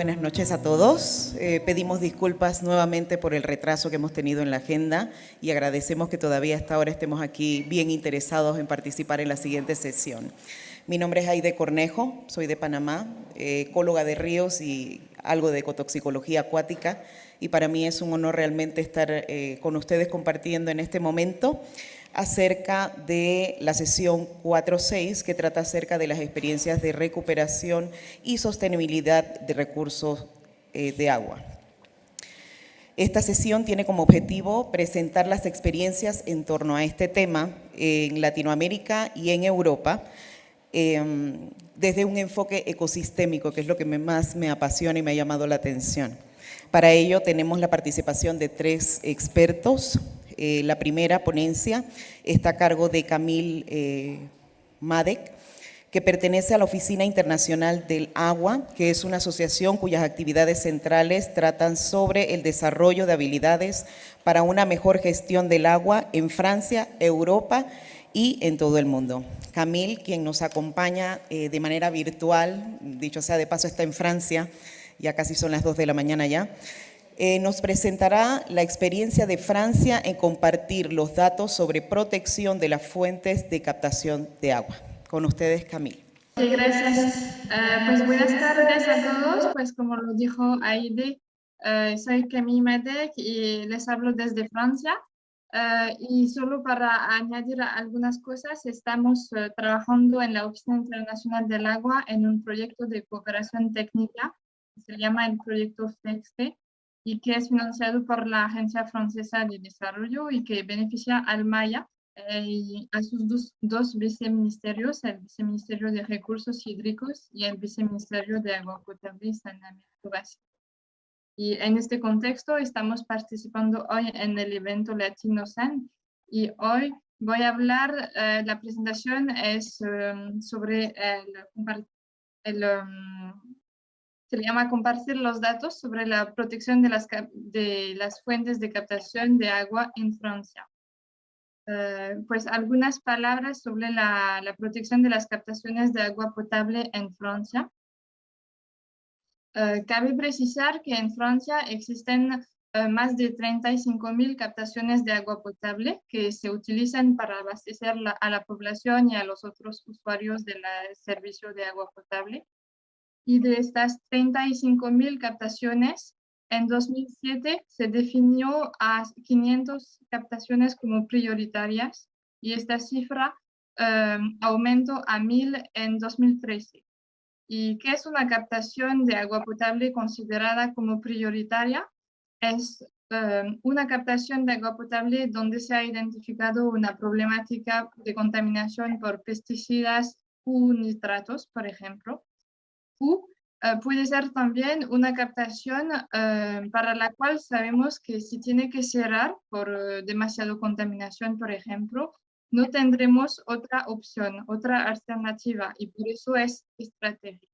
Buenas noches a todos. Pedimos disculpas nuevamente por el retraso que hemos tenido en la agenda y agradecemos que todavía hasta ahora estemos aquí bien interesados en participar en la siguiente sesión. Mi nombre es Aide Cornejo, soy de Panamá, ecóloga de ríos y algo de ecotoxicología acuática, y para mí es un honor realmente estar con ustedes compartiendo en este momento acerca de la sesión 4.6, que trata acerca de las experiencias de recuperación y sostenibilidad de recursos de agua. Esta sesión tiene como objetivo presentar las experiencias en torno a este tema en Latinoamérica y en Europa, desde un enfoque ecosistémico, que es lo que más me apasiona y me ha llamado la atención. Para ello tenemos la participación de 3 expertos. La primera ponencia está a cargo de Camille Madec, que pertenece a la Oficina Internacional del Agua, que es una asociación cuyas actividades centrales tratan sobre el desarrollo de habilidades para una mejor gestión del agua en Francia, Europa y en todo el mundo. Camille, quien nos acompaña de manera virtual, dicho sea de paso, está en Francia, ya casi son las 2 de la mañana ya, nos presentará la experiencia de Francia en compartir los datos sobre protección de las fuentes de captación de agua. Con ustedes, Camille. Sí, gracias. Pues buenas tardes a todos. Pues como lo dijo Aide, soy Camille Madec y les hablo desde Francia. Y solo para añadir algunas cosas, estamos trabajando en la Oficina Internacional del Agua en un proyecto de cooperación técnica que se llama el proyecto FEXTE y que es financiado por la Agencia Francesa de Desarrollo y que beneficia al Maya y a sus dos viceministerios, el Viceministerio de Recursos Hídricos y el Viceministerio de Agua Potable y Saneamiento Básico. Y en este contexto estamos participando hoy en el evento Latino-San y hoy voy a hablar, la presentación es sobre se le llama compartir los datos sobre la protección de las fuentes de captación de agua en Francia. Pues algunas palabras sobre la protección de las captaciones de agua potable en Francia. Cabe precisar que en Francia existen más de 35.000 captaciones de agua potable que se utilizan para abastecer a la población y a los otros usuarios del servicio de agua potable. Y de estas 35.000 captaciones, en 2007 se definió a 500 captaciones como prioritarias y esta cifra aumentó a 1.000 en 2013. ¿Y qué es una captación de agua potable considerada como prioritaria? Es una captación de agua potable donde se ha identificado una problemática de contaminación por pesticidas u nitratos, por ejemplo. Puede ser también una captación para la cual sabemos que si tiene que cerrar por demasiada contaminación, por ejemplo, no tendremos otra opción, otra alternativa, y por eso es estratégica.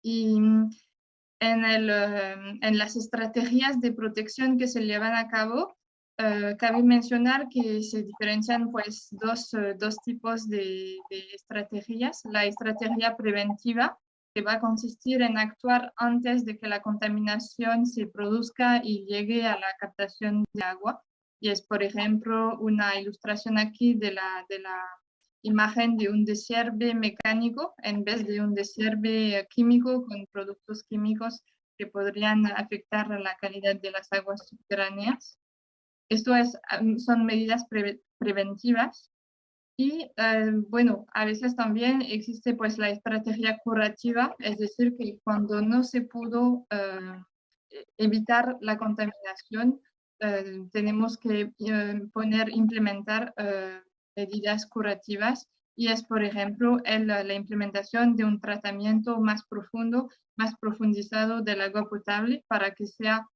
Y en las estrategias de protección que se llevan a cabo, cabe mencionar que se diferencian pues dos tipos de estrategias. La estrategia preventiva, que va a consistir en actuar antes de que la contaminación se produzca y llegue a la captación de agua. Y es, por ejemplo, una ilustración aquí de la imagen de un desierbe mecánico en vez de un desierbe químico con productos químicos que podrían afectar la calidad de las aguas subterráneas. Esto son medidas preventivas. Y bueno, a veces también existe pues la estrategia curativa, es decir, que cuando no se pudo evitar la contaminación, tenemos que implementar medidas curativas y es, por ejemplo, la implementación de un tratamiento más profundo, más profundizado del agua potable para que sea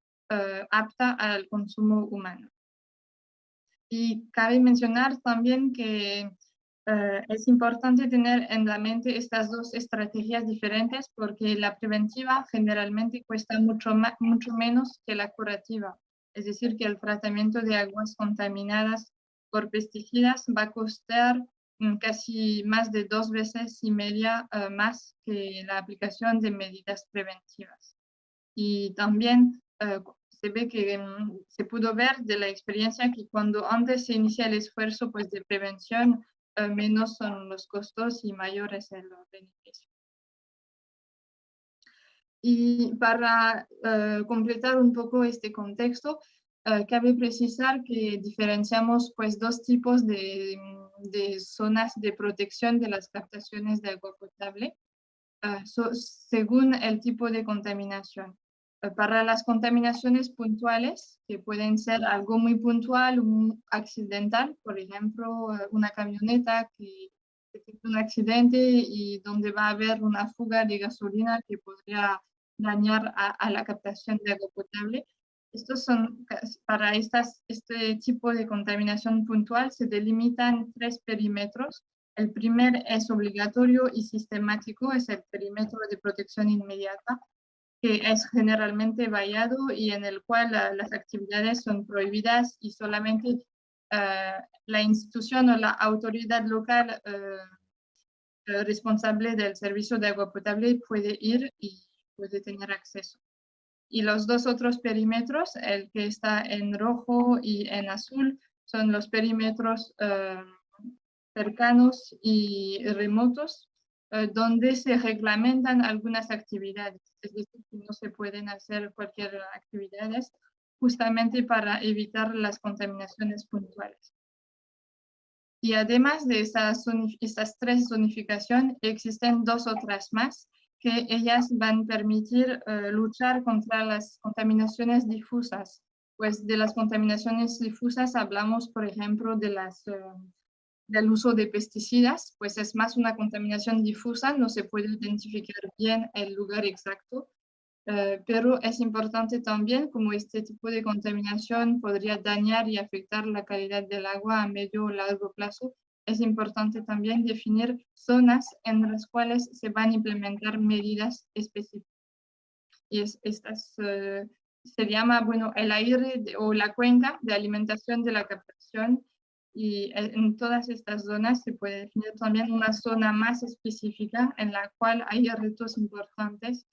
apta al consumo humano. Y cabe mencionar también que es importante tener en la mente estas dos estrategias diferentes porque la preventiva generalmente cuesta mucho menos que la curativa. Es decir, que el tratamiento de aguas contaminadas por pesticidas va a costar casi más de 2,5 veces más que la aplicación de medidas preventivas. Y también se ve que se pudo ver de la experiencia que cuando antes se inicia el esfuerzo pues, de prevención, menos son los costos y mayor es el beneficio. Y para completar un poco este contexto, cabe precisar que diferenciamos pues, dos tipos de zonas de protección de las captaciones de agua potable según el tipo de contaminación. Para las contaminaciones puntuales, que pueden ser algo muy puntual, un accidental, por ejemplo, una camioneta que tiene un accidente y donde va a haber una fuga de gasolina que podría dañar a la captación de agua potable. Estos son, para este tipo de contaminación puntual se delimitan 3 perímetros. El primer es obligatorio y sistemático, es el perímetro de protección inmediata, que es generalmente vallado y en el cual las actividades son prohibidas y solamente la institución o la autoridad local responsable del servicio de agua potable puede ir y puede tener acceso. Y los dos otros perímetros, el que está en rojo y en azul, son los perímetros cercanos y remotos, donde se reglamentan algunas actividades, es decir, que no se pueden hacer cualquier actividades justamente para evitar las contaminaciones puntuales. Y además de estas 3 zonificaciones, existen 2 otras más, que ellas van a permitir luchar contra las contaminaciones difusas. Pues de las contaminaciones difusas hablamos, por ejemplo, del uso de pesticidas, pues es más una contaminación difusa, no se puede identificar bien el lugar exacto, pero es importante también como este tipo de contaminación podría dañar y afectar la calidad del agua a medio o largo plazo. Es importante también definir zonas en las cuales se van a implementar medidas específicas. Y se llama, bueno, el aire o la cuenca de alimentación de la captación. Y en todas estas zonas se puede definir también una zona más específica en la cual hay retos importantes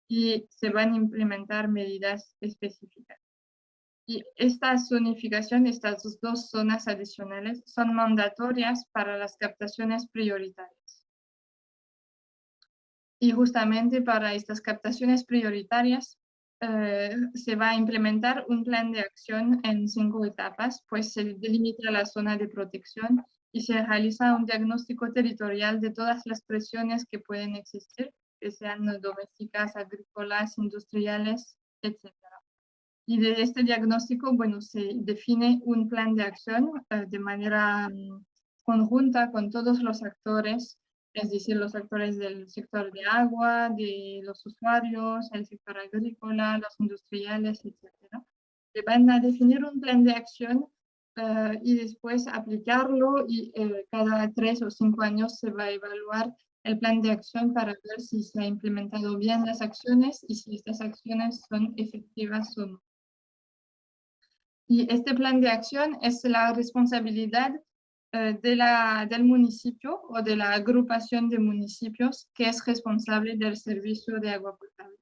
y se van a implementar medidas específicas. Y esta zonificación, estas 2 zonas adicionales, son mandatorias para las captaciones prioritarias. Y justamente para estas captaciones prioritarias se va a implementar un plan de acción en 5 etapas, pues se delimita la zona de protección y se realiza un diagnóstico territorial de todas las presiones que pueden existir, que sean domésticas, agrícolas, industriales, etc. Y de este diagnóstico, bueno, se define un plan de acción de manera conjunta con todos los actores, es decir, los actores del sector de agua, de los usuarios, el sector agrícola, los industriales, etc. Se van a definir un plan de acción y después aplicarlo y cada 3 o 5 años se va a evaluar el plan de acción para ver si se ha implementado bien las acciones y si estas acciones son efectivas o no. Y este plan de acción es la responsabilidad del municipio o de la agrupación de municipios que es responsable del servicio de agua potable.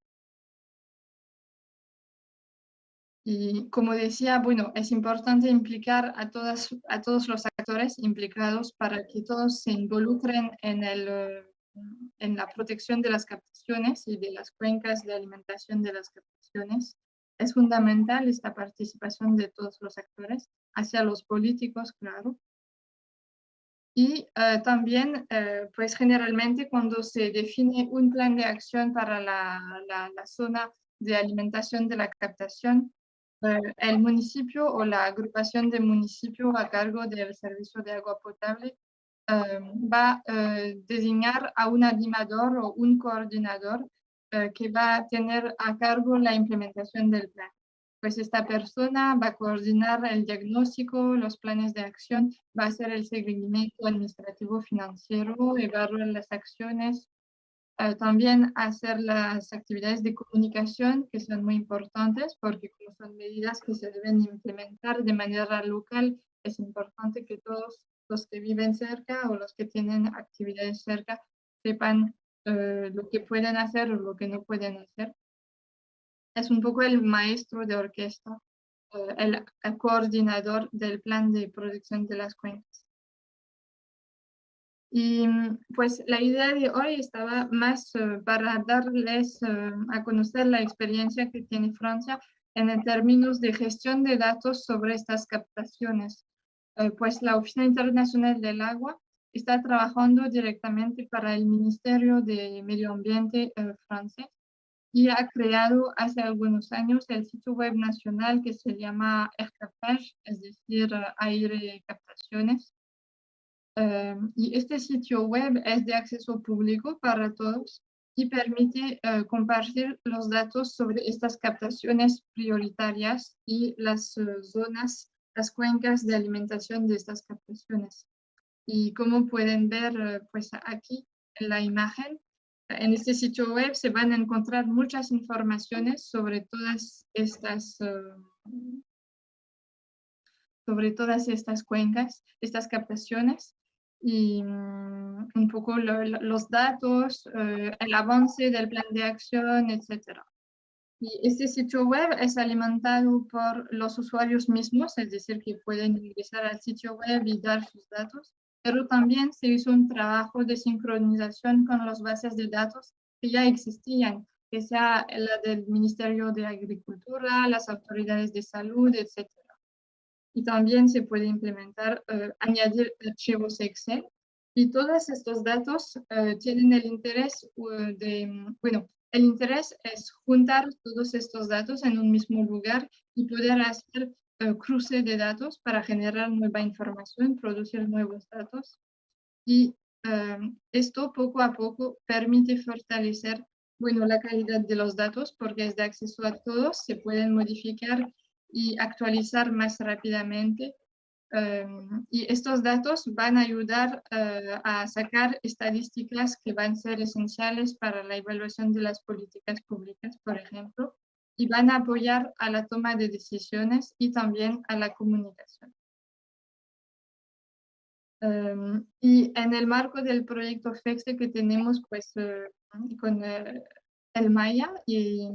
Y como decía, bueno, es importante implicar a todos los actores implicados para que todos se involucren en la protección de las captaciones y de las cuencas de alimentación de las captaciones. Es fundamental esta participación de todos los actores, hacia los políticos, claro. Y también, pues generalmente cuando se define un plan de acción para la zona de alimentación de la captación, el municipio o la agrupación de municipios a cargo del servicio de agua potable va a designar a un animador o un coordinador que va a tener a cargo la implementación del plan. Pues esta persona va a coordinar el diagnóstico, los planes de acción, va a hacer el seguimiento administrativo financiero, evaluar las acciones, también hacer las actividades de comunicación, que son muy importantes, porque como son medidas que se deben implementar de manera local, es importante que todos los que viven cerca o los que tienen actividades cerca sepan lo que pueden hacer o lo que no pueden hacer. Es un poco el maestro de orquesta, el coordinador del plan de producción de las cuencas. Y pues la idea de hoy estaba más para darles a conocer la experiencia que tiene Francia en términos de gestión de datos sobre estas captaciones. Pues la Oficina Internacional del Agua está trabajando directamente para el Ministerio de Medio Ambiente francés y ha creado hace algunos años el sitio web nacional que se llama Aircaptage, es decir, Aire Captaciones. Y este sitio web es de acceso público para todos y permite compartir los datos sobre estas captaciones prioritarias y las zonas, las cuencas de alimentación de estas captaciones. Y como pueden ver pues aquí en la imagen, en este sitio web se van a encontrar muchas informaciones sobre todas estas cuencas, estas captaciones y un poco los datos, el avance del plan de acción, etc. Y este sitio web es alimentado por los usuarios mismos, es decir, que pueden ingresar al sitio web y dar sus datos, pero también se hizo un trabajo de sincronización con las bases de datos que ya existían, que sea la del Ministerio de Agricultura, las autoridades de salud, etc. Y también se puede implementar, añadir archivos Excel. Y todos estos datos tienen el interés bueno, el interés es juntar todos estos datos en un mismo lugar y poder hacer cruce de datos para generar nueva información, producir nuevos datos. Y esto poco a poco permite fortalecer, bueno, la calidad de los datos porque es de acceso a todos, se pueden modificar y actualizar más rápidamente. Y estos datos van a ayudar a sacar estadísticas que van a ser esenciales para la evaluación de las políticas públicas, por ejemplo, y van a apoyar a la toma de decisiones y también a la comunicación. Y en el marco del proyecto FEXE que tenemos pues, con el Maya, y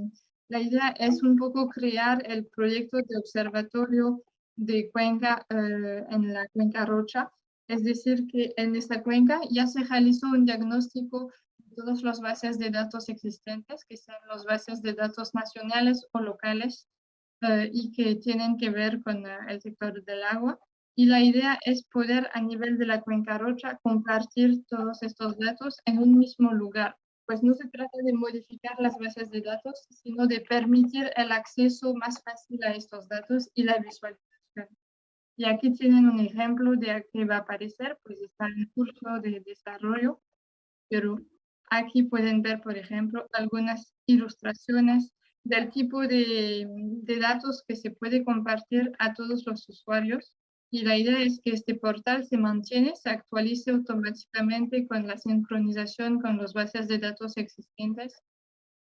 la idea es un poco crear el proyecto de observatorio de cuenca en la cuenca Rocha. Es decir, que en esta cuenca ya se realizó un diagnóstico de todas las bases de datos existentes, que sean las bases de datos nacionales o locales y que tienen que ver con el sector del agua. Y la idea es poder a nivel de la cuenca Rocha compartir todos estos datos en un mismo lugar. Pues no se trata de modificar las bases de datos, sino de permitir el acceso más fácil a estos datos y la visualización. Y aquí tienen un ejemplo de qué va a aparecer, pues está en curso de desarrollo, pero aquí pueden ver, por ejemplo, algunas ilustraciones del tipo de datos que se puede compartir a todos los usuarios. Y la idea es que este portal se mantiene, se actualice automáticamente con la sincronización con las bases de datos existentes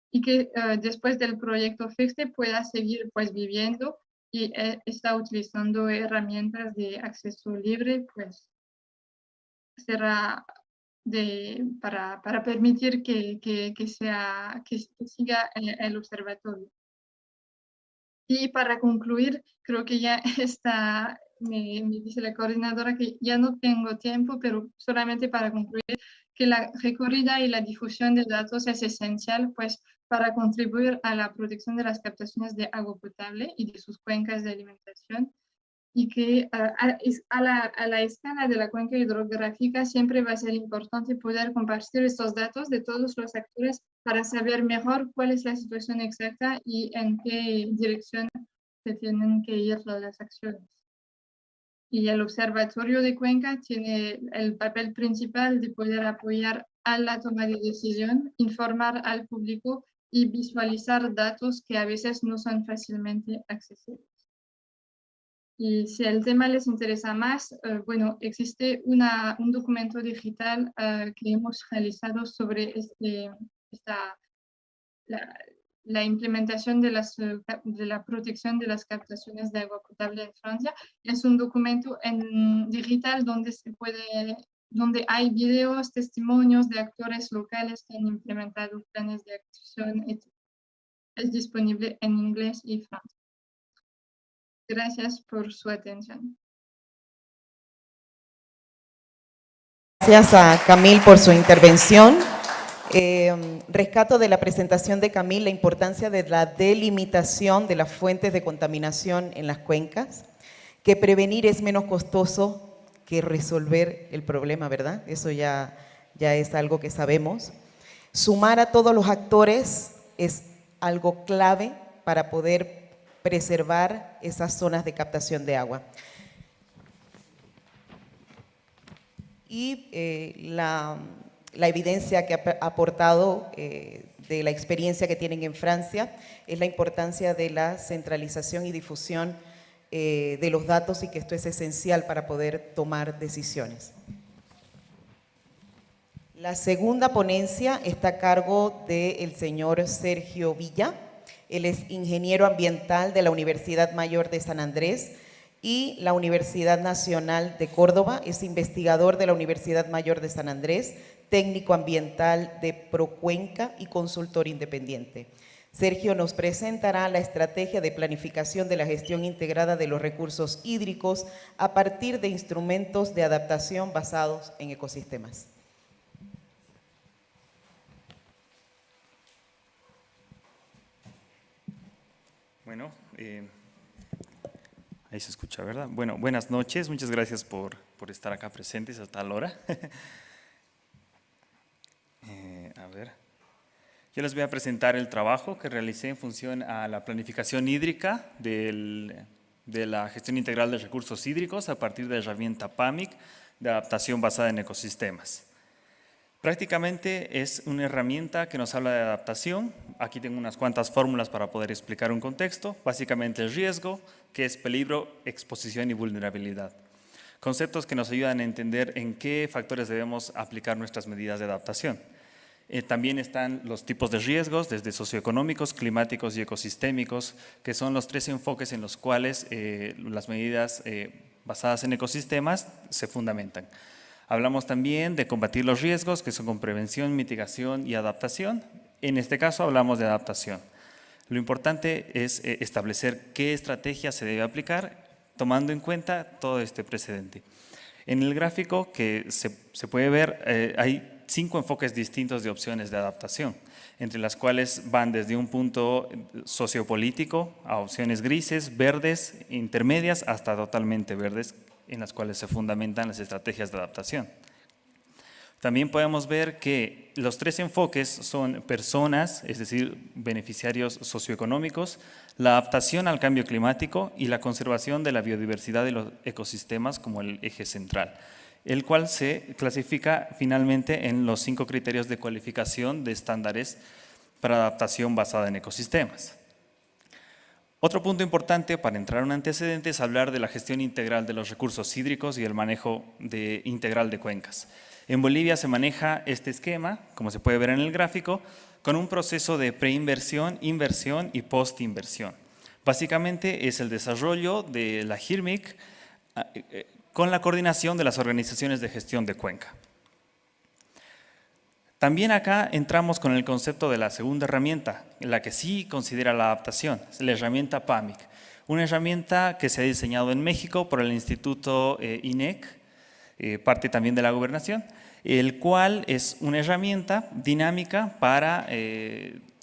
y que después del proyecto FIXE pueda seguir pues viviendo y está utilizando herramientas de acceso libre, pues será para permitir que siga el observatorio. Y para concluir, creo que ya está, me dice la coordinadora que ya no tengo tiempo, pero solamente para concluir, que la recorrida y la difusión de datos es esencial, pues, para contribuir a la protección de las captaciones de agua potable y de sus cuencas de alimentación, y que a la escala de la cuenca hidrográfica siempre va a ser importante poder compartir estos datos de todos los actores para saber mejor cuál es la situación exacta y en qué dirección se tienen que ir las acciones. Y el Observatorio de Cuenca tiene el papel principal de poder apoyar a la toma de decisión, informar al público y visualizar datos que a veces no son fácilmente accesibles. Y si el tema les interesa más, bueno, existe un documento digital que hemos realizado sobre la implementación de la protección de las captaciones de agua potable en Francia. Es un documento en digital donde hay videos, testimonios de actores locales que han implementado planes de acción. Es disponible en inglés y francés. Gracias por su atención. Gracias a Camille por su intervención. Rescato de la presentación de Camille la importancia de la delimitación de las fuentes de contaminación en las cuencas, que prevenir es menos costoso que resolver el problema, ¿verdad? Eso ya es algo que sabemos. Sumar a todos los actores es algo clave para poder preservar esas zonas de captación de agua. Y la evidencia que ha aportado de la experiencia que tienen en Francia es la importancia de la centralización y difusión de los datos, y que esto es esencial para poder tomar decisiones. La segunda ponencia está a cargo del señor Sergio Villa. Él es ingeniero ambiental de la Universidad Mayor de San Andrés y la Universidad Nacional de Córdoba. Es investigador de la Universidad Mayor de San Andrés, técnico ambiental de Procuenca y consultor independiente. Sergio nos presentará la estrategia de planificación de la gestión integrada de los recursos hídricos a partir de instrumentos de adaptación basados en ecosistemas. Bueno, ahí se escucha, ¿verdad? Bueno, buenas noches, muchas gracias por estar acá presentes a tal hora. A ver, yo les voy a presentar el trabajo que realicé en función a la planificación hídrica de la gestión integral de recursos hídricos a partir de la herramienta PAMIC de adaptación basada en ecosistemas. Prácticamente es una herramienta que nos habla de adaptación. Aquí tengo unas cuantas fórmulas para poder explicar un contexto. Básicamente el riesgo, que es peligro, exposición y vulnerabilidad. Conceptos que nos ayudan a entender en qué factores debemos aplicar nuestras medidas de adaptación. También están los tipos de riesgos, desde socioeconómicos, climáticos y ecosistémicos, que son los tres enfoques en los cuales las medidas basadas en ecosistemas se fundamentan. Hablamos también de combatir los riesgos, que son con prevención, mitigación y adaptación. En este caso hablamos de adaptación. Lo importante es establecer qué estrategia se debe aplicar, tomando en cuenta todo este precedente. En el gráfico que se puede ver, hay 5 enfoques distintos de opciones de adaptación, entre las cuales van desde un punto sociopolítico a opciones grises, verdes, intermedias, hasta totalmente verdes, en las cuales se fundamentan las estrategias de adaptación. También podemos ver que los 3 enfoques son personas, es decir, beneficiarios socioeconómicos, la adaptación al cambio climático y la conservación de la biodiversidad de los ecosistemas como el eje central, el cual se clasifica finalmente en los 5 criterios de cualificación de estándares para adaptación basada en ecosistemas. Otro punto importante para entrar en un antecedente es hablar de la gestión integral de los recursos hídricos y el manejo integral de cuencas. En Bolivia se maneja este esquema, como se puede ver en el gráfico, con un proceso de preinversión, inversión y postinversión. Básicamente es el desarrollo de la GIRMIC con la coordinación de las organizaciones de gestión de cuenca. También acá entramos con el concepto de la segunda herramienta, la que sí considera la adaptación, es la herramienta PAMIC. Una herramienta que se ha diseñado en México por el Instituto INEC, parte también de la gobernación, el cual es una herramienta dinámica para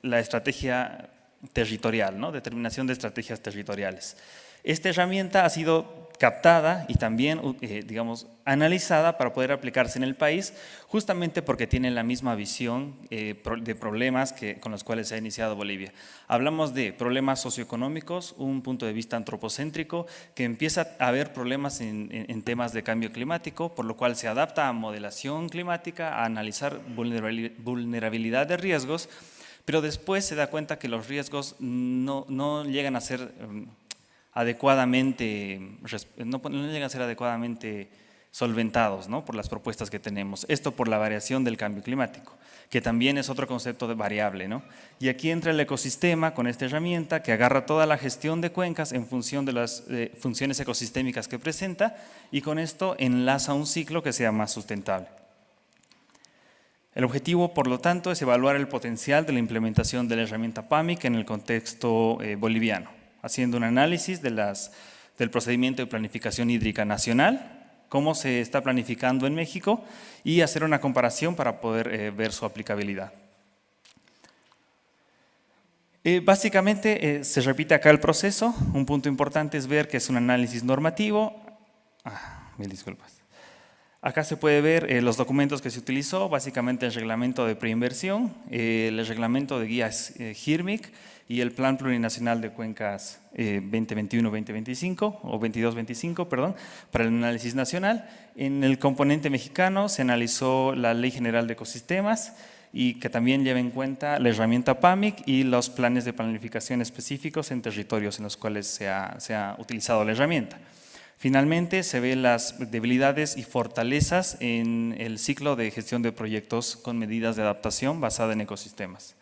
la estrategia territorial, ¿no? Determinación de estrategias territoriales. Esta herramienta ha sido captada y también, digamos, analizada para poder aplicarse en el país, justamente porque tiene la misma visión de problemas con los cuales se ha iniciado Bolivia. Hablamos de problemas socioeconómicos, un punto de vista antropocéntrico, que empieza a haber problemas en temas de cambio climático, por lo cual se adapta a modelación climática, a analizar vulnerabilidad de riesgos, pero después se da cuenta que los riesgos no llegan a ser adecuadamente solventados, ¿no?, por las propuestas que tenemos. Esto por la variación del cambio climático, que también es otro concepto de variable, ¿no? Y aquí entra el ecosistema con esta herramienta que agarra toda la gestión de cuencas en función de las funciones ecosistémicas que presenta y con esto enlaza un ciclo que sea más sustentable. El objetivo, por lo tanto, es evaluar el potencial de la implementación de la herramienta PAMIC en el contexto boliviano, haciendo un análisis del procedimiento de planificación hídrica nacional, cómo se está planificando en México y hacer una comparación para poder ver su aplicabilidad. Básicamente se repite acá el proceso. Un punto importante es ver que es un análisis normativo. Mil disculpas. Acá se puede ver los documentos que se utilizó, básicamente el reglamento de preinversión, el reglamento de guías HIRMIC y el Plan Plurinacional de Cuencas 2021-2025 o 22-25, perdón, para el análisis nacional. En el componente mexicano se analizó la Ley General de Ecosistemas y que también lleva en cuenta la herramienta PAMIC y los planes de planificación específicos en territorios en los cuales se ha utilizado la herramienta. Finalmente, se ven las debilidades y fortalezas en el ciclo de gestión de proyectos con medidas de adaptación basada en ecosistemas.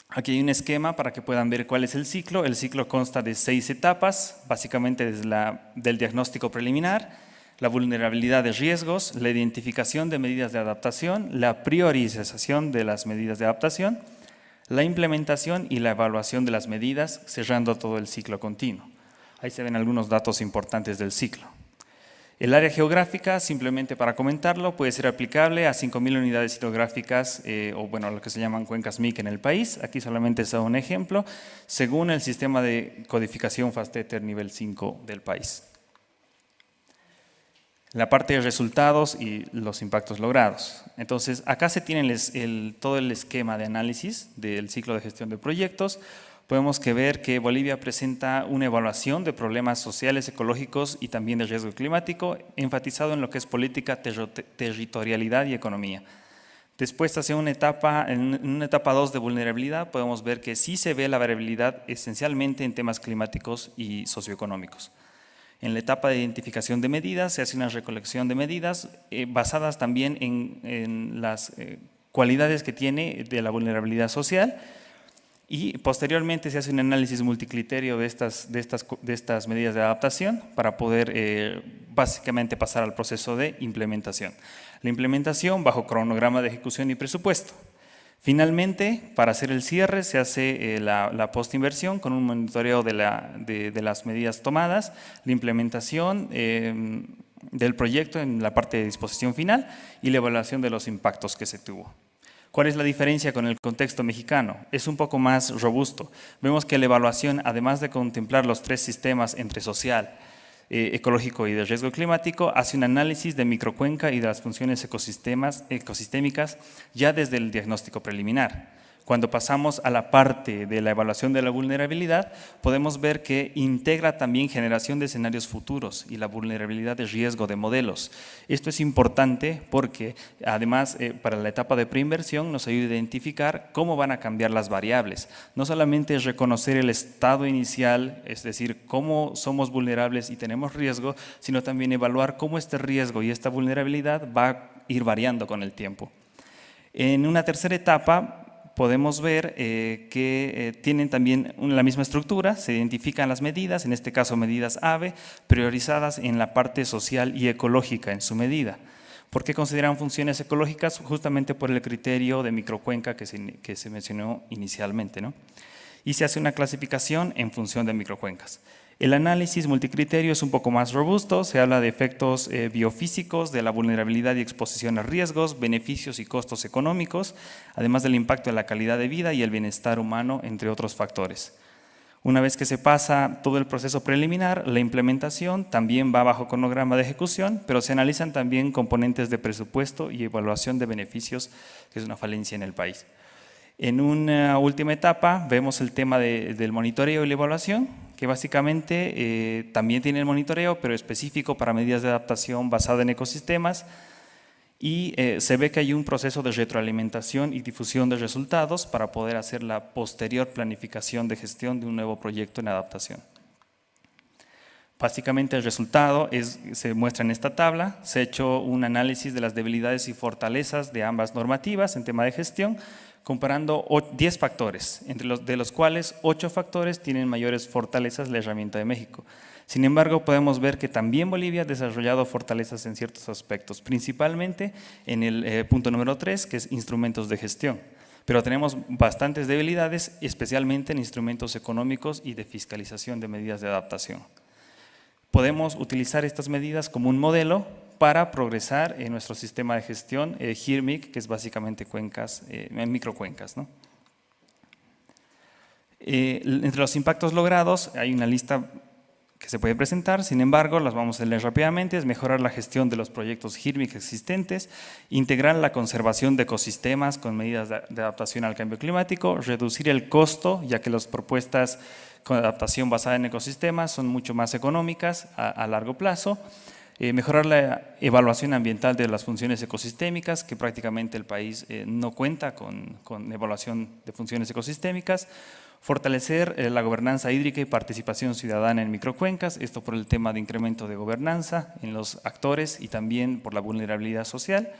Aquí hay un esquema para que puedan ver cuál es el ciclo. El ciclo consta de 6 etapas, básicamente desde del diagnóstico preliminar, la vulnerabilidad de riesgos, la identificación de medidas de adaptación, la priorización de las medidas de adaptación, la implementación y la evaluación de las medidas, cerrando todo el ciclo continuo. Ahí se ven algunos datos importantes del ciclo. El área geográfica, simplemente para comentarlo, puede ser aplicable a 5.000 unidades hidrográficas o bueno, lo que se llaman cuencas MIC en el país. Aquí solamente es un ejemplo, según el sistema de codificación FASTETER nivel 5 del país. La parte de resultados y los impactos logrados. Entonces, acá se tiene todo el esquema de análisis del ciclo de gestión de proyectos. Podemos ver que Bolivia presenta una evaluación de problemas sociales, ecológicos y también de riesgo climático, enfatizado en lo que es política, territorialidad y economía. Después, en una etapa 2 de vulnerabilidad, podemos ver que sí se ve la variabilidad esencialmente en temas climáticos y socioeconómicos. En la etapa de identificación de medidas, se hace una recolección de medidas basadas también en las cualidades que tiene de la vulnerabilidad social. Y posteriormente se hace un análisis multicriterio de estas medidas de adaptación para poder básicamente pasar al proceso de implementación. La implementación bajo cronograma de ejecución y presupuesto. Finalmente, para hacer el cierre, se hace la postinversión con un monitoreo de las medidas tomadas, la implementación del proyecto en la parte de disposición final y la evaluación de los impactos que se tuvo. ¿Cuál es la diferencia con el contexto mexicano? Es un poco más robusto. Vemos que la evaluación, además de contemplar los 3 sistemas entre social, ecológico y de riesgo climático, hace un análisis de microcuenca y de las funciones ecosistémicas ya desde el diagnóstico preliminar. Cuando pasamos a la parte de la evaluación de la vulnerabilidad, podemos ver que integra también generación de escenarios futuros y la vulnerabilidad de riesgo de modelos. Esto es importante porque además para la etapa de preinversión nos ayuda a identificar cómo van a cambiar las variables. No solamente es reconocer el estado inicial, es decir, cómo somos vulnerables y tenemos riesgo, sino también evaluar cómo este riesgo y esta vulnerabilidad va a ir variando con el tiempo. En una tercera etapa, podemos ver que tienen también la misma estructura, se identifican las medidas, en este caso medidas AVE, priorizadas en la parte social y ecológica en su medida. ¿Por qué consideran funciones ecológicas? Justamente por el criterio de microcuenca que se mencionó inicialmente, ¿no? Y se hace una clasificación en función de microcuencas. El análisis multicriterio es un poco más robusto, se habla de efectos biofísicos, de la vulnerabilidad y exposición a riesgos, beneficios y costos económicos, además del impacto en la calidad de vida y el bienestar humano, entre otros factores. Una vez que se pasa todo el proceso preliminar, la implementación también va bajo cronograma de ejecución, pero se analizan también componentes de presupuesto y evaluación de beneficios, que es una falencia en el país. En una última etapa vemos el tema del monitoreo y la evaluación, que básicamente también tiene el monitoreo, pero específico para medidas de adaptación basada en ecosistemas, y se ve que hay un proceso de retroalimentación y difusión de resultados para poder hacer la posterior planificación de gestión de un nuevo proyecto en adaptación. Básicamente el resultado se muestra en esta tabla. Se ha hecho un análisis de las debilidades y fortalezas de ambas normativas en tema de gestión, comparando 10 factores, de los cuales 8 factores tienen mayores fortalezas la herramienta de México. Sin embargo, podemos ver que también Bolivia ha desarrollado fortalezas en ciertos aspectos, principalmente en el punto número 3, que es instrumentos de gestión. Pero tenemos bastantes debilidades, especialmente en instrumentos económicos y de fiscalización de medidas de adaptación. Podemos utilizar estas medidas como un modelo para progresar en nuestro sistema de gestión HIRMIC, que es básicamente cuencas, microcuencas, ¿no? Entre los impactos logrados hay una lista que se puede presentar, sin embargo, las vamos a leer rápidamente. Es mejorar la gestión de los proyectos HIRMIC existentes, integrar la conservación de ecosistemas con medidas de adaptación al cambio climático, reducir el costo, ya que las propuestas con adaptación basada en ecosistemas son mucho más económicas a largo plazo, mejorar la evaluación ambiental de las funciones ecosistémicas, que prácticamente el país no cuenta con evaluación de funciones ecosistémicas, fortalecer la gobernanza hídrica y participación ciudadana en microcuencas, esto por el tema de incremento de gobernanza en los actores y también por la vulnerabilidad social.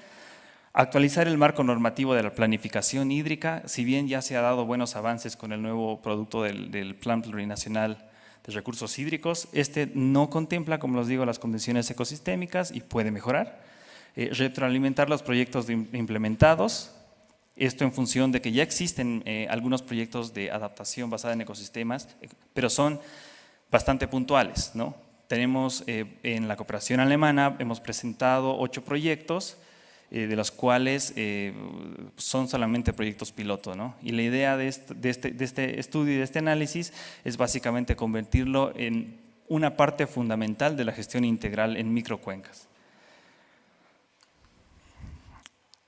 Actualizar el marco normativo de la planificación hídrica, si bien ya se ha dado buenos avances con el nuevo producto del Plan Plurinacional de Recursos Hídricos, este no contempla, como les digo, las condiciones ecosistémicas y puede mejorar. Retroalimentar los proyectos implementados, esto en función de que ya existen algunos proyectos de adaptación basada en ecosistemas, pero son bastante puntuales, ¿no? Tenemos en la cooperación alemana, hemos presentado 8 proyectos, de los cuales son solamente proyectos piloto, ¿no? Y la idea de este estudio y de este análisis es básicamente convertirlo en una parte fundamental de la gestión integral en microcuencas.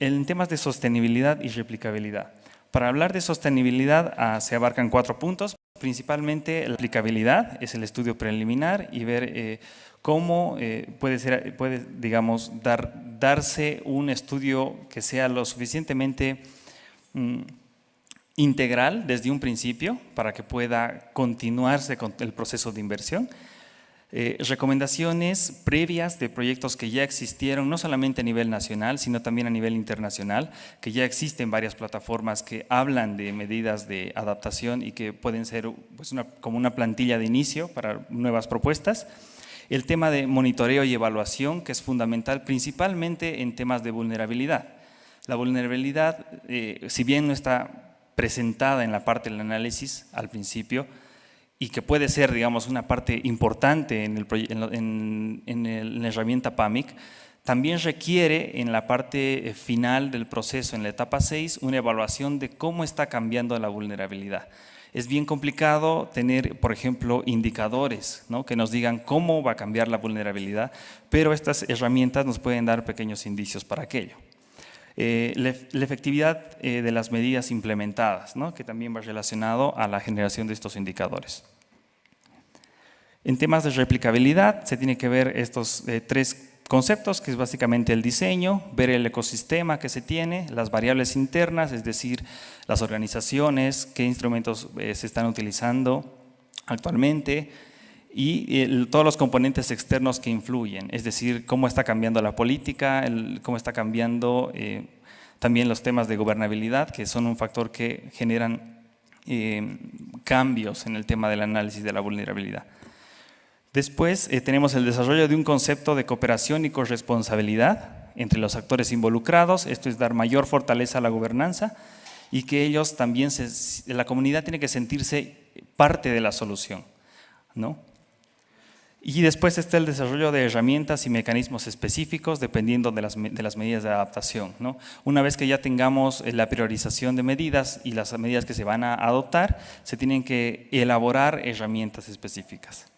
En temas de sostenibilidad y replicabilidad. Para hablar de sostenibilidad se abarcan 4 puntos. Principalmente la aplicabilidad es el estudio preliminar y ver cómo puede digamos, darse un estudio que sea lo suficientemente integral desde un principio para que pueda continuarse con el proceso de inversión. Recomendaciones previas de proyectos que ya existieron, no solamente a nivel nacional, sino también a nivel internacional, que ya existen varias plataformas que hablan de medidas de adaptación y que pueden ser pues, como una plantilla de inicio para nuevas propuestas. El tema de monitoreo y evaluación, que es fundamental principalmente en temas de vulnerabilidad. La vulnerabilidad, si bien no está presentada en la parte del análisis al principio, y que puede ser, digamos, una parte importante en la herramienta PAMIC, también requiere en la parte final del proceso, en la etapa 6, una evaluación de cómo está cambiando la vulnerabilidad. Es bien complicado tener, por ejemplo, indicadores, ¿no? Que nos digan cómo va a cambiar la vulnerabilidad, pero estas herramientas nos pueden dar pequeños indicios para aquello. La efectividad de las medidas implementadas, ¿no? Que también va relacionado a la generación de estos indicadores. En temas de replicabilidad se tiene que ver estos 3 conceptos, que es básicamente el diseño, ver el ecosistema que se tiene, las variables internas, es decir, las organizaciones, qué instrumentos se están utilizando actualmente, y todos los componentes externos que influyen, es decir, cómo está cambiando la política, cómo está cambiando también los temas de gobernabilidad, que son un factor que generan cambios en el tema del análisis de la vulnerabilidad. Después tenemos el desarrollo de un concepto de cooperación y corresponsabilidad entre los actores involucrados, esto es dar mayor fortaleza a la gobernanza y que ellos también, la comunidad tiene que sentirse parte de la solución, ¿no? Y después está el desarrollo de herramientas y mecanismos específicos dependiendo de las medidas de adaptación, ¿no? Una vez que ya tengamos la priorización de medidas y las medidas que se van a adoptar, se tienen que elaborar herramientas específicas.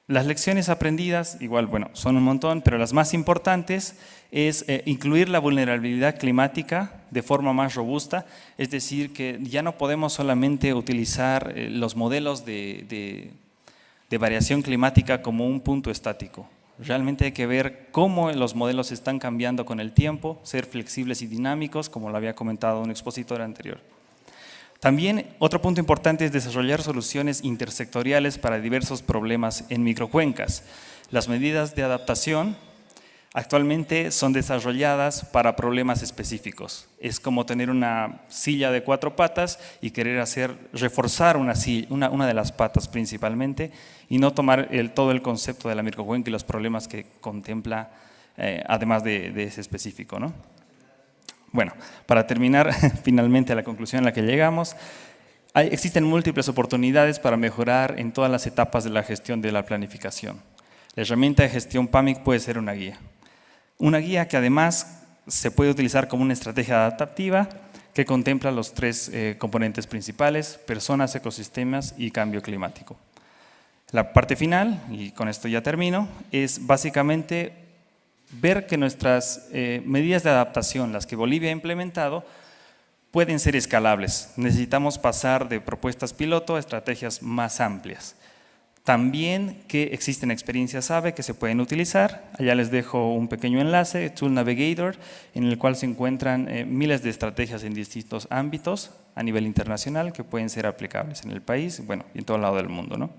Las lecciones aprendidas, igual, bueno, son un montón, pero las más importantes es incluir la vulnerabilidad climática de forma más robusta, es decir, que ya no podemos solamente utilizar los modelos de variación climática como un punto estático. Realmente hay que ver cómo los modelos están cambiando con el tiempo, ser flexibles y dinámicos, como lo había comentado un expositor anterior. También otro punto importante es desarrollar soluciones intersectoriales para diversos problemas en microcuencas. Las medidas de adaptación actualmente son desarrolladas para problemas específicos. Es como tener una silla de 4 patas y querer reforzar una de las patas principalmente y no tomar todo el concepto de la microcuenca y los problemas que contempla, además de ese específico, ¿no? Bueno, para terminar finalmente a la conclusión a la que llegamos, existen múltiples oportunidades para mejorar en todas las etapas de la gestión de la planificación. La herramienta de gestión PAMIC puede ser una guía. Una guía que además se puede utilizar como una estrategia adaptativa que contempla los 3 componentes principales: personas, ecosistemas y cambio climático. La parte final, y con esto ya termino, es básicamente ver que nuestras medidas de adaptación, las que Bolivia ha implementado, pueden ser escalables. Necesitamos pasar de propuestas piloto a estrategias más amplias. También que existen experiencias AVE que se pueden utilizar. Allá les dejo un pequeño enlace, Tool Navigator, en el cual se encuentran miles de estrategias en distintos ámbitos a nivel internacional que pueden ser aplicables en el país, bueno, y en todo lado del mundo, ¿no?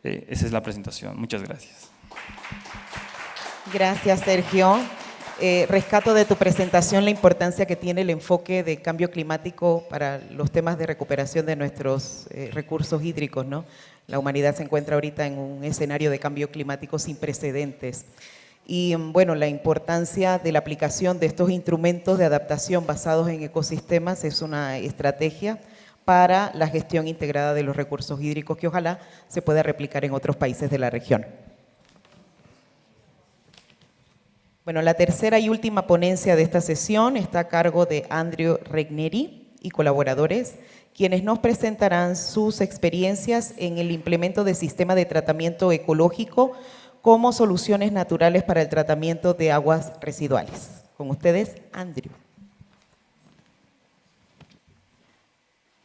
Esa es la presentación. Muchas gracias. Gracias, Sergio. Rescato de tu presentación la importancia que tiene el enfoque de cambio climático para los temas de recuperación de nuestros recursos hídricos, ¿no? La humanidad se encuentra ahorita en un escenario de cambio climático sin precedentes. Y bueno, la importancia de la aplicación de estos instrumentos de adaptación basados en ecosistemas es una estrategia para la gestión integrada de los recursos hídricos que ojalá se pueda replicar en otros países de la región. Bueno, la tercera y última ponencia de esta sesión está a cargo de Andrew Regneri y colaboradores, quienes nos presentarán sus experiencias en el implemento de sistemas de tratamiento ecológico como soluciones naturales para el tratamiento de aguas residuales. Con ustedes, Andrew.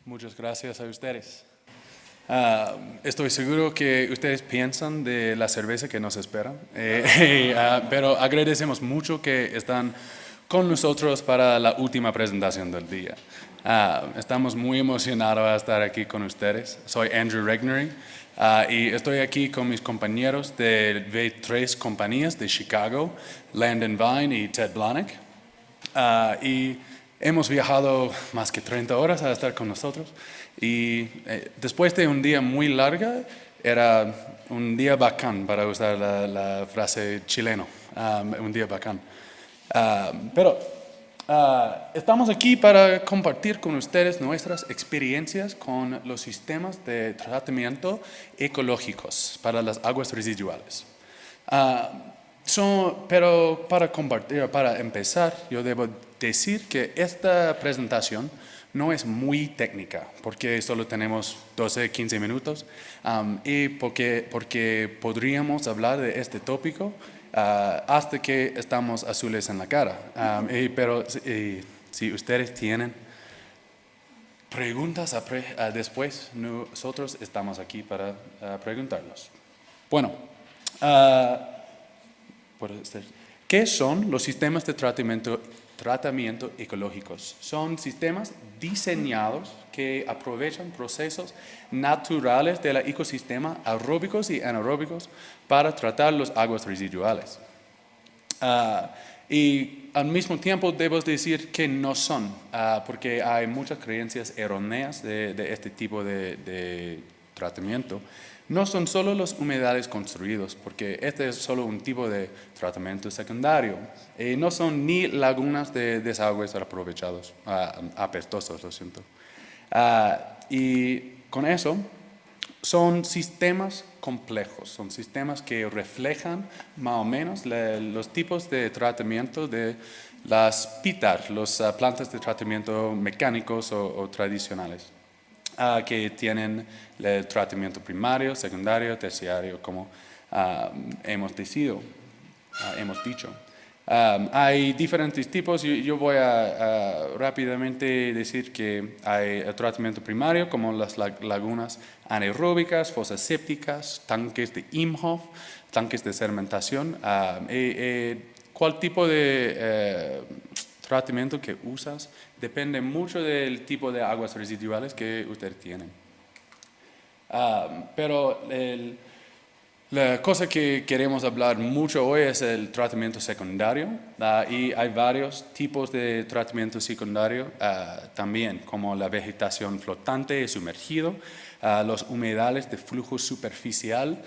Muchas gracias a ustedes. Estoy seguro que ustedes piensan de la cerveza que nos espera, pero agradecemos mucho que están con nosotros para la última presentación del día. Estamos muy emocionados de estar aquí con ustedes. Soy Andrew Regneri y estoy aquí con mis compañeros de V3 compañías de Chicago, Landon Vine y Ted Blahnik. Y hemos viajado más que 30 horas a estar con nosotros. Y después de un día muy largo, era un día bacán, para usar la frase chileno, un día bacán. Pero estamos aquí para compartir con ustedes nuestras experiencias con los sistemas de tratamiento ecológicos para las aguas residuales. Pero para empezar, yo debo decir que esta presentación no es muy técnica, porque solo tenemos 12-15 minutos, y porque podríamos hablar de este tópico hasta que estamos azules en la cara. Pero si ustedes tienen preguntas después, nosotros estamos aquí para preguntarlos. Bueno, ¿qué son los sistemas de tratamiento ecológicos? Son sistemas diseñados que aprovechan procesos naturales del ecosistema, aeróbicos y anaeróbicos, para tratar las aguas residuales. Y al mismo tiempo debo decir que no son, porque hay muchas creencias erróneas de este tipo de tratamiento. No son solo los humedales construidos, porque este es solo un tipo de tratamiento secundario. No son ni lagunas de desagües aprovechados, apestosos, lo siento. Y con eso, son sistemas complejos, son sistemas que reflejan más o menos los tipos de tratamiento de las PITAR, las plantas de tratamiento mecánicos o tradicionales. Que tienen el tratamiento primario, secundario, terciario, como hemos dicho. Hay diferentes tipos. Yo voy a rápidamente decir que hay el tratamiento primario, como las lagunas anaeróbicas, fosas sépticas, tanques de Imhoff, tanques de sedimentación. ¿Cuál tipo de tratamiento que usas depende mucho del tipo de aguas residuales que usted tiene. Pero la cosa que queremos hablar mucho hoy es el tratamiento secundario, y hay varios tipos de tratamiento secundario también, como la vegetación flotante y sumergido, los humedales de flujo superficial,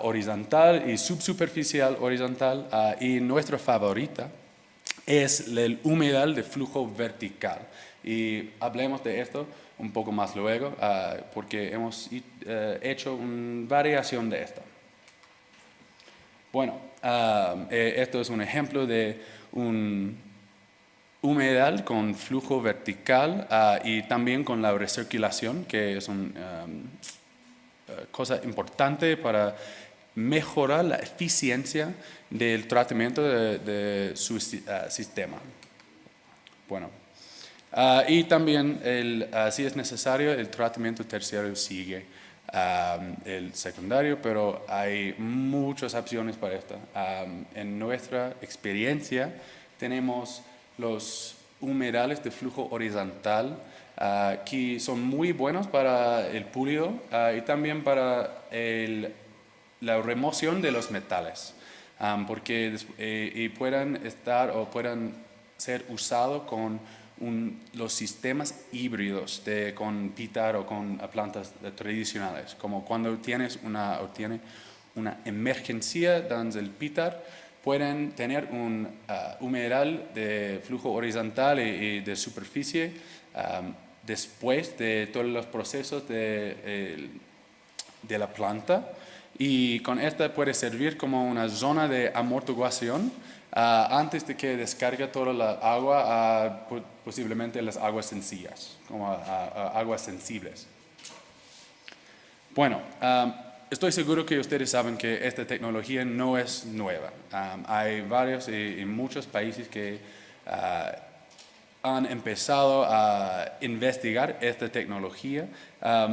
horizontal y subsuperficial horizontal, y nuestra favorita es el humedal de flujo vertical. Y hablemos de esto un poco más luego, porque hemos hecho una variación de esto. Bueno, esto es un ejemplo de un humedal con flujo vertical y también con la recirculación, que es una cosa importante para mejorar la eficiencia del tratamiento de su sistema. Bueno, y también, si es necesario, el tratamiento terciario sigue el secundario, pero hay muchas opciones para esto. En nuestra experiencia tenemos los humedales de flujo horizontal, que son muy buenos para el pulido y también para la remoción de los metales, porque y puedan estar o puedan ser usados con los sistemas híbridos con pitar o con plantas tradicionales, como cuando tiene una emergencia donde el pitar pueden tener un humedal de flujo horizontal y de superficie después de todos los procesos de la planta, y con esta puede servir como una zona de amortiguación antes de que descargue toda la agua posiblemente las aguas sencillas, como aguas sensibles. Bueno, estoy seguro que ustedes saben que esta tecnología no es nueva. Hay varios y muchos países que han empezado a investigar esta tecnología,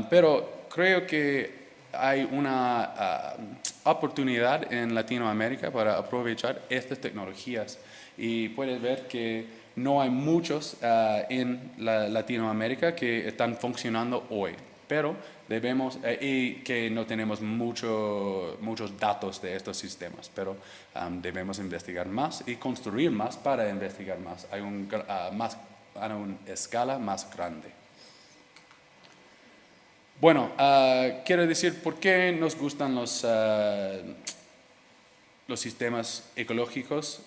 pero creo que hay una oportunidad en Latinoamérica para aprovechar estas tecnologías, y puedes ver que no hay muchos en Latinoamérica que están funcionando hoy, pero debemos, y que no tenemos muchos datos de estos sistemas, pero debemos investigar más y construir más para investigar más, a una escala más grande. Bueno, quiero decir por qué nos gustan los sistemas ecológicos.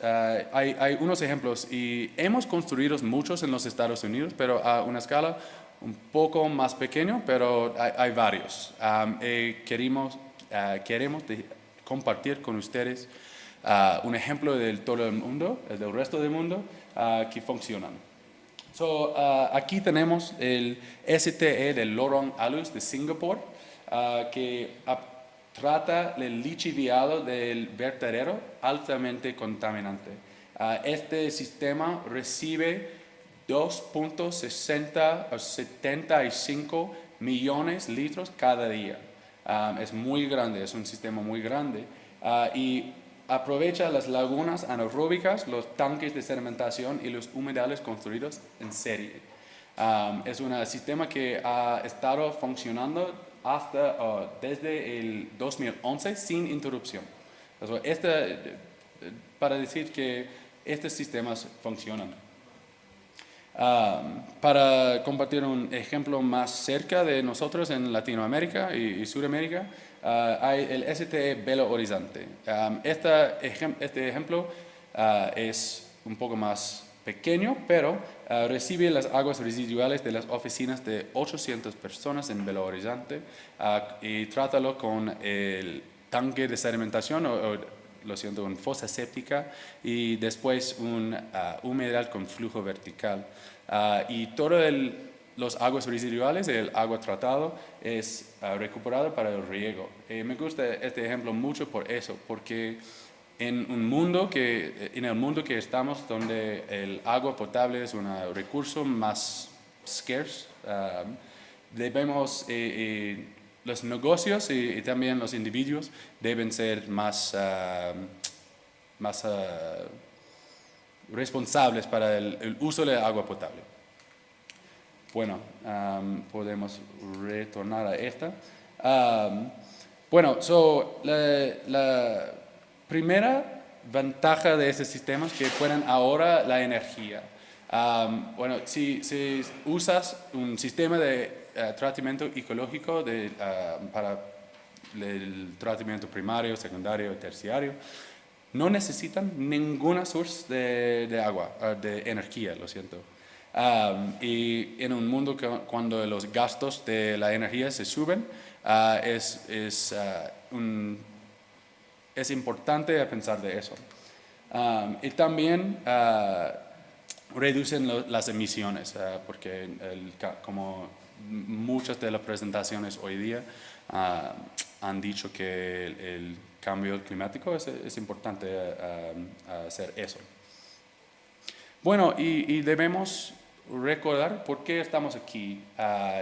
Hay unos ejemplos, y hemos construido muchos en los Estados Unidos, pero a una escala un poco más pequeña, pero hay varios. Queremos compartir con ustedes un ejemplo del todo el mundo, del resto del mundo, que funcionan. Aquí tenemos el STE del Lorong Alus de Singapur, que trata el lixiviado del vertedero altamente contaminante. Este sistema recibe 2.60 o 75 millones de litros cada día. Es muy grande, es un sistema muy grande, y aprovecha las lagunas anaeróbicas, los tanques de sedimentación y los humedales construidos en serie. Es un sistema que ha estado funcionando desde el 2011 sin interrupción. Para decir que estos sistemas funcionan. Para compartir un ejemplo más cerca de nosotros en Latinoamérica y Sudamérica, hay el STE Belo Horizonte. Este ejemplo es un poco más pequeño, pero recibe las aguas residuales de las oficinas de 800 personas en Belo Horizonte, y trátalo con el tanque de sedimentación, una fosa séptica, y después un humedal con flujo vertical. Y todos los aguas residuales, el agua tratado, es recuperado para el riego. Me gusta este ejemplo mucho por eso, porque en el mundo que estamos, donde el agua potable es un recurso más scarce, debemos, los negocios y también los individuos deben ser más responsables para el uso de agua potable. Bueno, podemos retornar a esta. Bueno, la primera ventaja de este sistema es que pueden ahorrar la energía. Bueno, si usas un sistema de tratamiento ecológico para el tratamiento primario, secundario, terciario, no necesitan ninguna source de agua, de energía, lo siento. Y en un mundo cuando los gastos de la energía se suben, es importante pensar de eso. Y también reducen las emisiones, porque como muchas de las presentaciones hoy día han dicho que el cambio climático es importante hacer eso. Bueno, y debemos recordar por qué estamos aquí.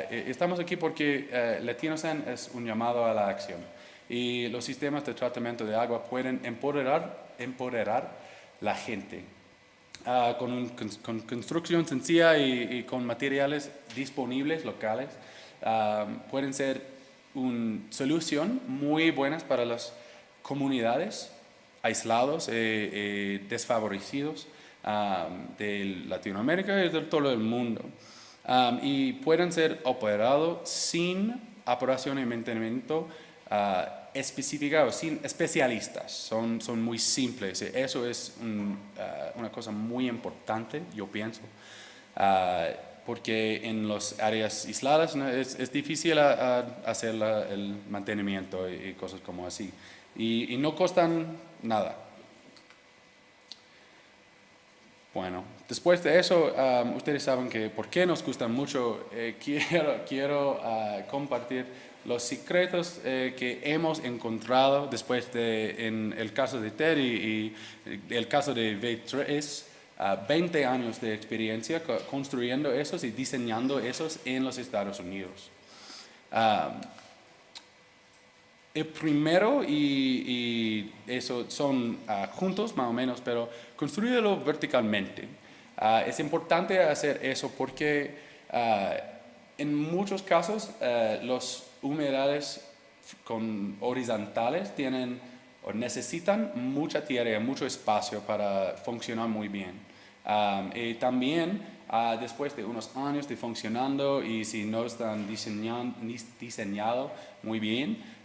Estamos aquí porque Latinosan es un llamado a la acción y los sistemas de tratamiento de agua pueden empoderar la gente. Con construcción sencilla y con materiales disponibles locales, pueden ser una solución muy buena para las comunidades aislados y desfavorecidos de Latinoamérica y de todo el mundo. Y pueden ser operados sin operación y mantenimiento específica o sin especialistas. Son muy simples. Eso es una cosa muy importante, yo pienso, porque en las áreas aisladas es difícil hacer el mantenimiento y cosas como así. Y no costan nada. Bueno, después de eso, ustedes saben que por qué nos gustan mucho. Quiero compartir los secretos que hemos encontrado después en el caso de Ted y el caso de V3, 20 años de experiencia construyendo esos y diseñando esos en los Estados Unidos. El primero, y eso son juntos más o menos, pero construirlo verticalmente. Es importante hacer eso porque en muchos casos los humedales horizontales tienen o necesitan mucha tierra, mucho espacio para funcionar muy bien. Y también después de unos años de funcionando y si no están diseñado muy bien,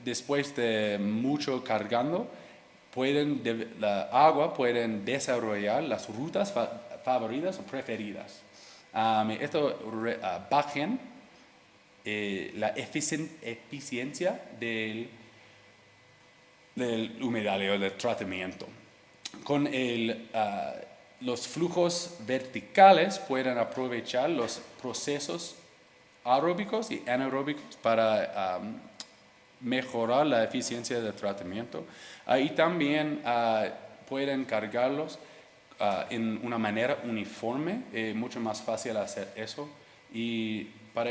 después de mucho cargando, la agua pueden desarrollar las rutas favoritas o preferidas. Esto bajen la eficiencia del humedal o del tratamiento. Con los flujos verticales pueden aprovechar los procesos aeróbicos y anaeróbicos para mejorar la eficiencia del tratamiento. Y también pueden cargarlos en una manera uniforme, mucho más fácil hacer eso. Y por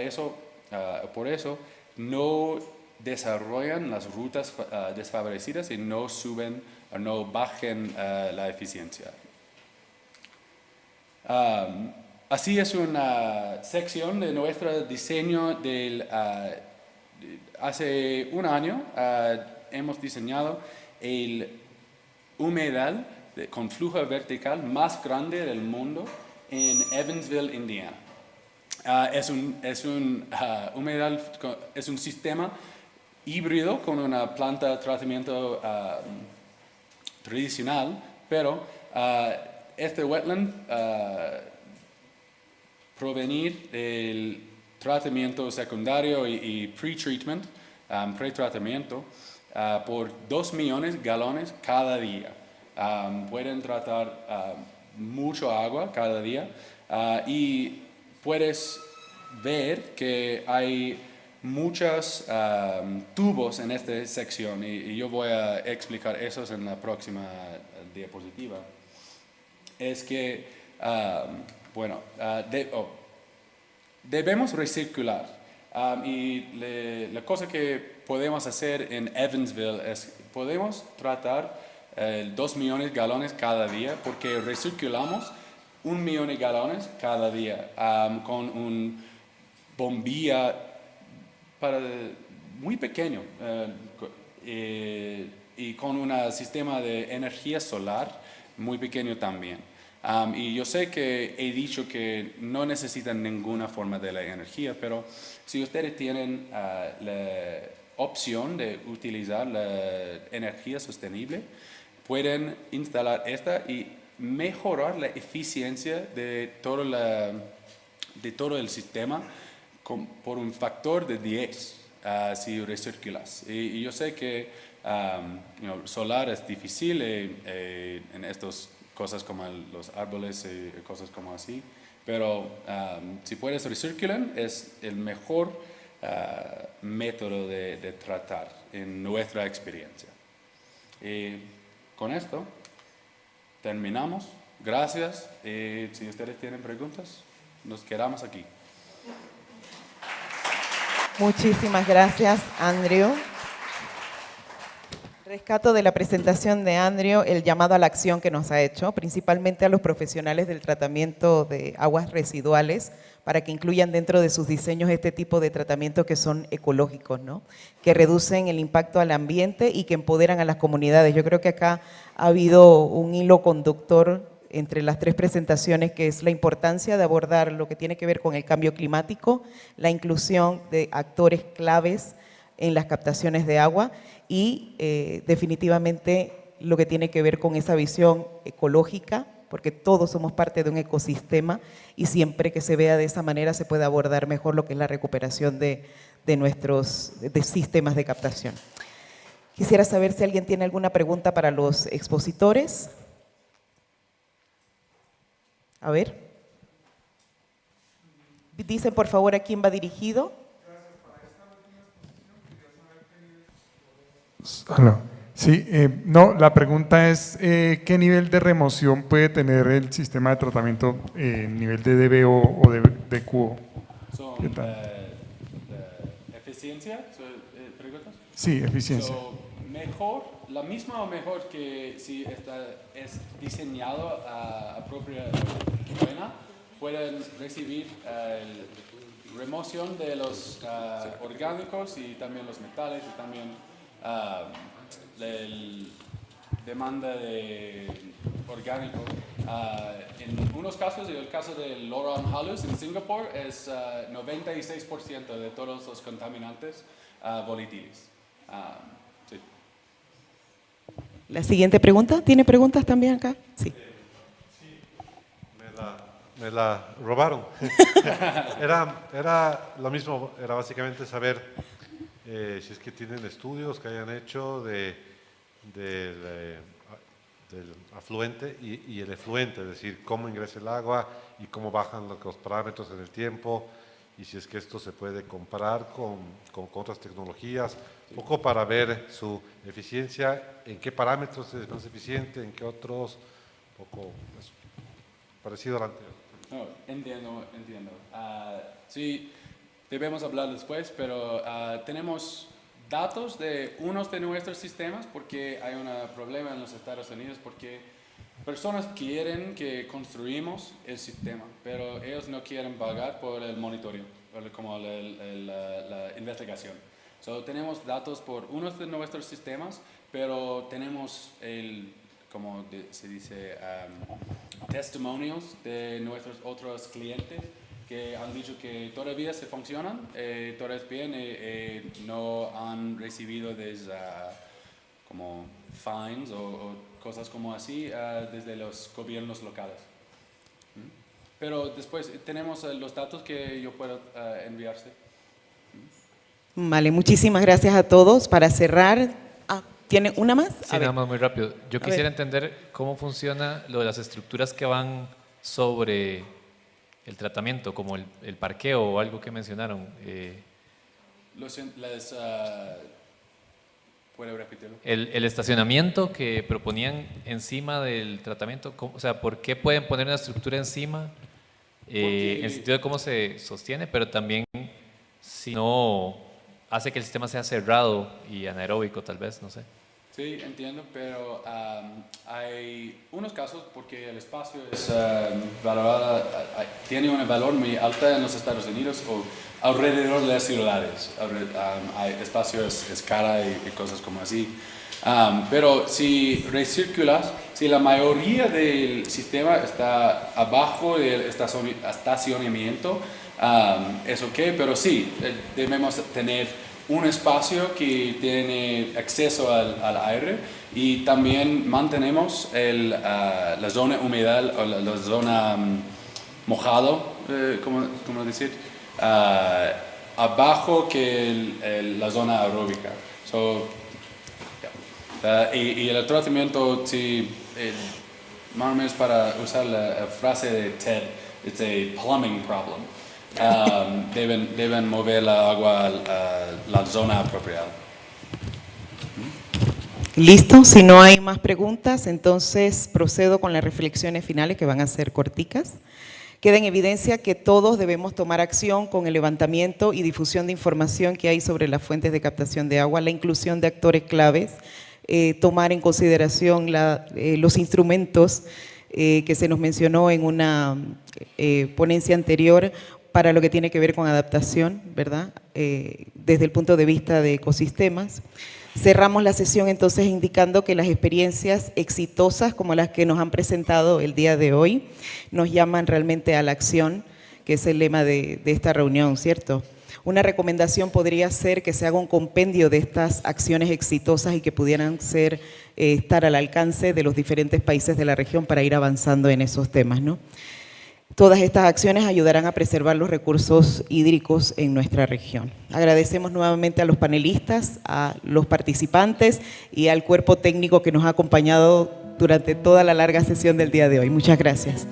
eso no desarrollan las rutas desfavorecidas y no suben o no bajen la eficiencia. Así es una sección de nuestro diseño hace un año. Hemos diseñado el humedal con flujo vertical más grande del mundo en Evansville, Indiana. Es un humedal, es un sistema híbrido con una planta de tratamiento tradicional, pero este wetland provenir del tratamiento secundario y pre-treatment, pre-tratamiento, por 2 millones de galones cada día. Pueden tratar mucho agua cada día y puedes ver que hay muchos tubos en esta sección y yo voy a explicar esos en la próxima diapositiva. Es que, debemos recircular y la cosa que podemos hacer en Evansville es podemos tratar 2 millones de galones cada día, porque recirculamos 1 millón de galones cada día con un bombilla muy pequeño y con un sistema de energía solar muy pequeño también. Y yo sé que he dicho que no necesitan ninguna forma de la energía, pero si ustedes tienen la opción de utilizar la energía sostenible, pueden instalar esta y mejorar la eficiencia de todo el sistema por un factor de 10 si recirculas. Y yo sé que solar es difícil en estas cosas como los árboles y cosas como así, pero si puedes recircular es el mejor método de tratar en nuestra experiencia. Y con esto terminamos. Gracias. Si ustedes tienen preguntas, nos quedamos aquí. Muchísimas gracias, Andrew. Rescato de la presentación de Andrew el llamado a la acción que nos ha hecho, principalmente a los profesionales del tratamiento de aguas residuales, para que incluyan dentro de sus diseños este tipo de tratamientos que son ecológicos, ¿no? Que reducen el impacto al ambiente y que empoderan a las comunidades. Yo creo que acá ha habido un hilo conductor entre las tres presentaciones, que es la importancia de abordar lo que tiene que ver con el cambio climático, la inclusión de actores claves en las captaciones de agua y definitivamente lo que tiene que ver con esa visión ecológica, porque todos somos parte de un ecosistema y siempre que se vea de esa manera se puede abordar mejor lo que es la recuperación de nuestros sistemas de captación. Quisiera saber si alguien tiene alguna pregunta para los expositores. A ver. Dicen por favor a quién va dirigido. Hola. Sí, no, la pregunta es ¿qué nivel de remoción puede tener el sistema de tratamiento, nivel de DBO o de QO? ¿Qué tal? ¿Eficiencia? ¿Preguntas? Sí, eficiencia. Mejor, la misma o mejor que si es diseñado a propia buena, pueden recibir remoción de los orgánicos y también los metales y también la demanda de orgánico. En unos casos, el caso de Loran Halus en Singapur es 96% de todos los contaminantes volatiles. Sí. La siguiente pregunta, ¿tiene preguntas también acá? Sí. Me la robaron. Era lo mismo, era básicamente saber si es que tienen estudios que hayan hecho del afluente y el efluente, es decir, cómo ingresa el agua y cómo bajan los parámetros en el tiempo, y si es que esto se puede comparar con otras tecnologías, un poco para ver su eficiencia, en qué parámetros es más eficiente, en qué otros, un poco eso, parecido al anterior. No, entiendo. Sí, debemos hablar después, pero tenemos datos de unos de nuestros sistemas porque hay un problema en los Estados Unidos porque personas quieren que construimos el sistema, pero ellos no quieren pagar por el monitoreo, como la investigación. Tenemos datos por unos de nuestros sistemas, pero tenemos como se dice, testimonios de nuestros otros clientes que han dicho que todavía se funcionan, todo es bien, no han recibido como fines o cosas como así desde los gobiernos locales. Pero después tenemos los datos que yo puedo enviarse. Vale, muchísimas gracias a todos. Para cerrar, ¿tiene una más? Sí, nada más muy rápido. Yo quisiera entender cómo funciona lo de las estructuras que van sobre el tratamiento, como el parqueo o algo que mencionaron. ¿Puedo repetirlo? El estacionamiento que proponían encima del tratamiento, o sea, ¿por qué pueden poner una estructura encima? En el sentido de cómo se sostiene, pero también si no hace que el sistema sea cerrado y anaeróbico, tal vez, no sé. Sí, entiendo, pero hay unos casos porque el espacio es valorado, tiene un valor muy alto en los Estados Unidos o alrededor de las ciudades. Hay espacios es cara y cosas como así. Pero si recirculas, si la mayoría del sistema está abajo del estacionamiento, es ok, pero sí, debemos tener un espacio que tiene acceso al aire y también mantenemos la zona humedad o la zona mojado, ¿cómo decir? Abajo que la zona aeróbica. Y el tratamiento, sí, más o menos para usar la frase de Ted, it's a plumbing problem. Deben mover la agua a la zona apropiada. Listo, si no hay más preguntas, entonces procedo con las reflexiones finales que van a ser corticas. Queda en evidencia que todos debemos tomar acción con el levantamiento y difusión de información que hay sobre las fuentes de captación de agua, la inclusión de actores claves, tomar en consideración los instrumentos que se nos mencionó en una ponencia anterior para lo que tiene que ver con adaptación, ¿verdad? Desde el punto de vista de ecosistemas. Cerramos la sesión entonces indicando que las experiencias exitosas como las que nos han presentado el día de hoy nos llaman realmente a la acción, que es el lema de esta reunión, ¿cierto? Una recomendación podría ser que se haga un compendio de estas acciones exitosas y que pudieran estar al alcance de los diferentes países de la región para ir avanzando en esos temas, ¿no? Todas estas acciones ayudarán a preservar los recursos hídricos en nuestra región. Agradecemos nuevamente a los panelistas, a los participantes y al cuerpo técnico que nos ha acompañado durante toda la larga sesión del día de hoy. Muchas gracias.